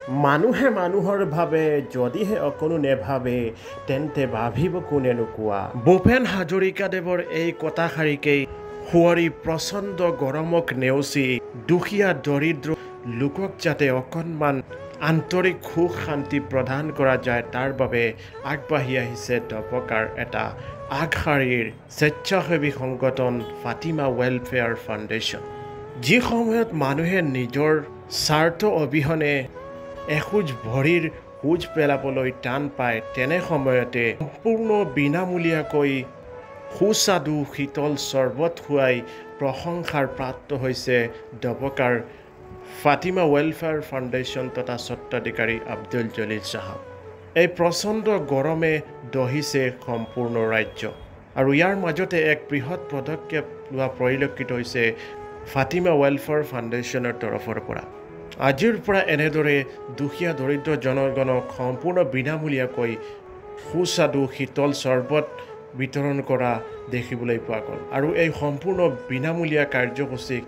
মানুহে মানুহৰ ভাবে যদিহে অকণো নেভাবে তেন্তে ভাবিব কোনে নোকোৱা। ভূপেন হাজৰিকাদেৱৰ এই কথাষাৰিকেই সুঁৱৰি প্ৰচণ্ড গৰমক নেওচি দুখীয়া দৰিদ্ৰ লোকক যাতে অকণমান আন্তৰিক সুখ শান্তি প্ৰদান কৰা যায় তাৰ বাবে আগবাঢ়ি আহিছে দপকাৰ এটা আগশাৰীৰ স্বেচ্ছাসেৱী সংগঠন ফাতিমা ৱেলফেয়াৰ ফাউণ্ডেশ্যন। যি সময়ত মানুহে নিজৰ স্বাৰ্থ অবিহনে এখোজ ভৰিৰ খোজ পেলাবলৈ টান পায় তেনে সময়তে সম্পূৰ্ণ বিনামূলীয়াকৈ সুস্বাদু শীতল চৰ্বত খুৱাই প্ৰশংসাৰ প্ৰাপ্ত হৈছে দপকাৰ ফাতিমা ৱেলফেয়াৰ ফাউণ্ডেশ্যন তথা স্বত্বাধিকাৰী আব্দুল জলিল চাহাব। এই প্ৰচণ্ড গৰমে দহিছে সম্পূৰ্ণ ৰাজ্য আৰু ইয়াৰ মাজতে এক বৃহৎ পদক্ষেপ লোৱা পৰিলক্ষিত হৈছে ফাতিমা ৱেলফেয়াৰ ফাউণ্ডেশ্যনৰ তৰফৰ পৰা। আজিৰ পৰা এনেদৰে দুখীয়া দৰিদ্ৰ জনগণক সম্পূৰ্ণ বিনামূলীয়াকৈ সুস্বাদু শীতল চৰ্বত বিতৰণ কৰা দেখিবলৈ পোৱা গ'ল আৰু এই সম্পূৰ্ণ বিনামূলীয়া কাৰ্যসূচীক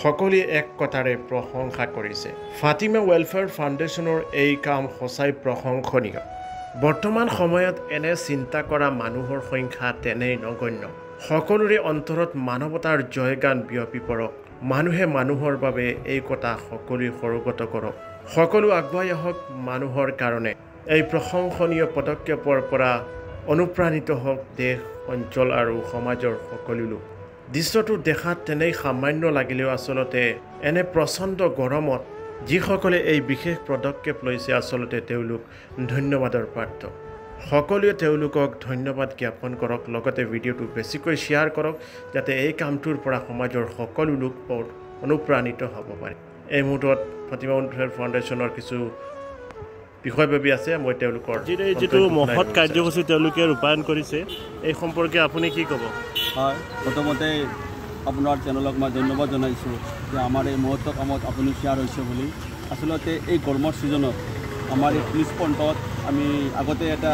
সকলোৱে এক কথাৰে প্ৰশংসা কৰিছে। ফাতিমা ৱেলফেয়াৰ ফাউণ্ডেশ্যনৰ এই কাম সঁচাই প্ৰশংসনীয়। বৰ্তমান সময়ত এনে চিন্তা কৰা মানুহৰ সংখ্যা তেনেই নগণ্য। সকলোৰে অন্তৰত মানৱতাৰ জয়গান বিয়পি পৰক। মানুহে মানুহৰ বাবে এই কথা সকলোৱে সৰুগত কৰক। সকলো আগুৱাই আহক মানুহৰ কাৰণে। এই প্ৰশংসনীয় পদক্ষেপৰ পৰা অনুপ্ৰাণিত হওক দেশ অঞ্চল আৰু সমাজৰ সকলো লোক। দৃশ্যটো দেখাত তেনেই সামান্য লাগিলেও আচলতে এনে প্ৰচণ্ড গৰমত যিসকলে এই বিশেষ পদক্ষেপ লৈছে আচলতে তেওঁলোক ধন্যবাদৰ পাত্ৰ। সকলোৱে তেওঁলোকক ধন্যবাদ জ্ঞাপন কৰক, লগতে ভিডিঅ'টো বেছিকৈ শ্বেয়াৰ কৰক যাতে এই কামটোৰ পৰা সমাজৰ সকলো লোক অনুপ্ৰাণিত হ'ব পাৰে। এই মুহূৰ্তত ফাতিমা ৱেলফেয়াৰ ফাউণ্ডেশ্যনৰ কিছু বিষয়ববী আছে, মই তেওঁলোকৰ যিটো মহৎ কাৰ্যসূচী তেওঁলোকে ৰূপায়ণ কৰিছে এই সম্পৰ্কে আপুনি কি ক'ব? হয়, প্ৰথমতে আপোনাৰ চেনেলক মই ধন্যবাদ জনাইছোঁ যে আমাৰ এই মহৎ কামত আপুনি শ্বেয়াৰ হৈছে বুলি। আচলতে এই গৰমৰ ছিজনত আমাৰ এই পুলিচ পইণ্টত আমি আগতে এটা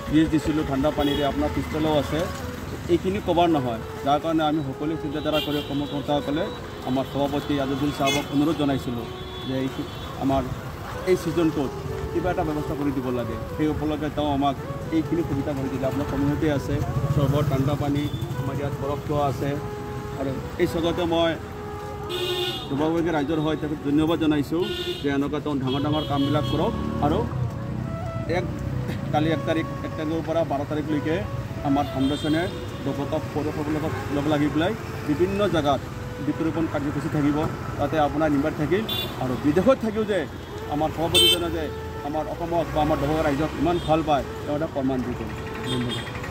ফ্ৰিজ দিছিলোঁ ঠাণ্ডা পানীৰে, আপোনাৰ পিষ্টলো আছে। এইখিনি ক'বৰ নহয়, যাৰ কাৰণে আমি সকলোৱে চিন্তাধাৰা কৰি কৰ্মকৰ্তাসকলে আমাৰ সভাপতি আব্দুল চাহাবক অনুৰোধ জনাইছিলোঁ যে আমাৰ এই ছিজনটোত কিবা এটা ব্যৱস্থা কৰি দিব লাগে। সেই উপলক্ষে তেওঁ আমাক এইখিনি সুবিধা কৰি দিলে। আপোনাৰ কমিউনিটি আছে, চৰ্বত ঠাণ্ডা পানী, আমাৰ ইয়াত বৰফ থোৱা আছে আৰু এই চগতে মই দুবাৰকৈ ৰাইজৰ হৈ তেখেত ধন্যবাদ জনাইছোঁ যে এনেকুৱা তেওঁ ডাঙৰ ডাঙৰ কামবিলাক কৰক আৰু কালি 1 তাৰিখৰ পৰা 12 তাৰিখলৈকে আমাৰ ফাউণ্ডেশ্যনে দপকা পৌৰসভাৰ লগত লগ লাগি পেলাই বিভিন্ন জেগাত বৃক্ষৰোপণ কাৰ্যসূচী থাকিব। তাতে আপোনাৰ নিৰ্বাচিত থাকিল আৰু বিদেশত থাকিও যে আমাৰ সভাপতিজনে যে আমাৰ অসমক বা আমাৰ দপকা ৰাইজক ইমান ভাল পায় তেওঁ এটা প্ৰমাণ দি দিম। ধন্যবাদ।